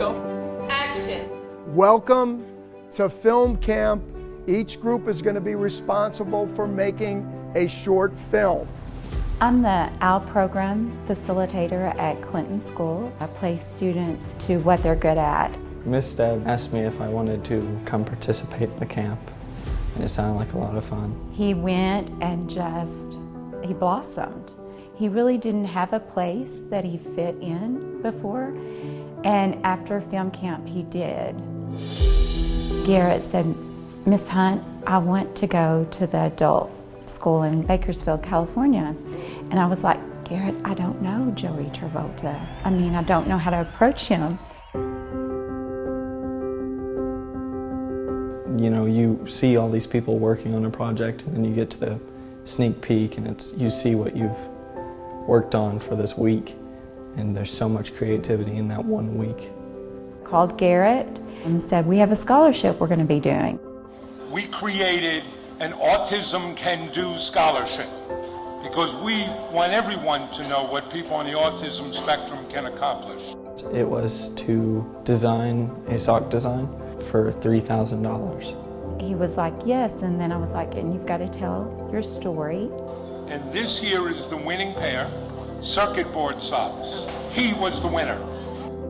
go. Action. Welcome to film camp. Each group is going to be responsible for making a short film. I'm the OWL program facilitator at Clinton School. I place students to what they're good at. Miss Deb asked me if I wanted to come participate in the camp, and it sounded like a lot of fun. He went and he blossomed. He really didn't have a place that he fit in before, and after film camp he did. Garrett said, "Miss Hunt, I want to go to the adult school in Bakersfield, California." And I was like, "Garrett, I don't know Joey Travolta. I mean, I don't know how to approach him." You know, you see all these people working on a project, and then you get to the sneak peek, and you see what you've worked on for this week, and there's so much creativity in that 1 week. Called Garrett and said, "We have a scholarship we're going to be doing." We created an Autism Can Do scholarship because we want everyone to know what people on the autism spectrum can accomplish. It was to design a sock design for $3,000. He was like, "Yes," and then I was like, "And you've got to tell your story." And this here is the winning pair, circuit board socks. He was the winner.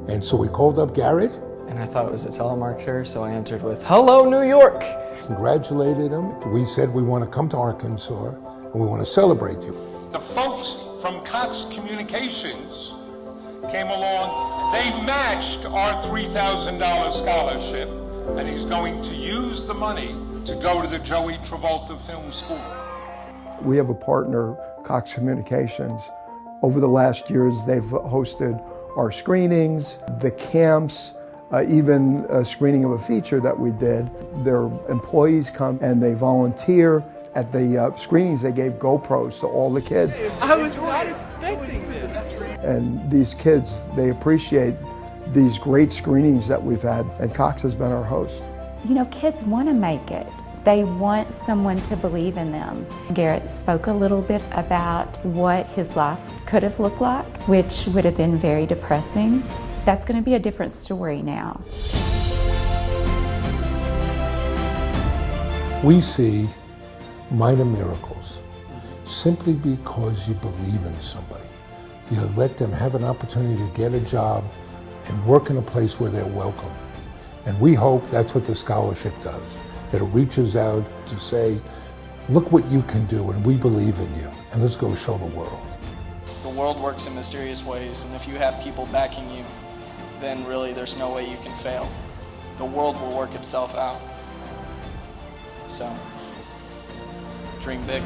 And so we called up Garrett, And I thought it was a telemarketer, so I answered with, "Hello, New York!" congratulated him. We said we want to come to Arkansas and we want to celebrate you. The folks from Cox Communications came along. They matched our $3,000 scholarship, and he's going to use the money to go to the Joey Travolta Film School. We have a partner, Cox Communications. Over the last years, they've hosted our screenings, the camps, even a screening of a feature that we did. Their employees come and they volunteer. At the screenings, they gave GoPros to all the kids. I was not expecting this. And these kids, they appreciate these great screenings that we've had, and Cox has been our host. You know, kids want to make it. They want someone to believe in them. Garrett spoke a little bit about what his life could have looked like, which would have been very depressing. That's going to be a different story now. We see minor miracles simply because you believe in somebody. You let them have an opportunity to get a job and work in a place where they're welcome. And we hope that's what the scholarship does, that it reaches out to say, look what you can do and we believe in you, and let's go show the world. The world works in mysterious ways, and if you have people backing you, then really there's no way you can fail. The world will work itself out. So, dream big.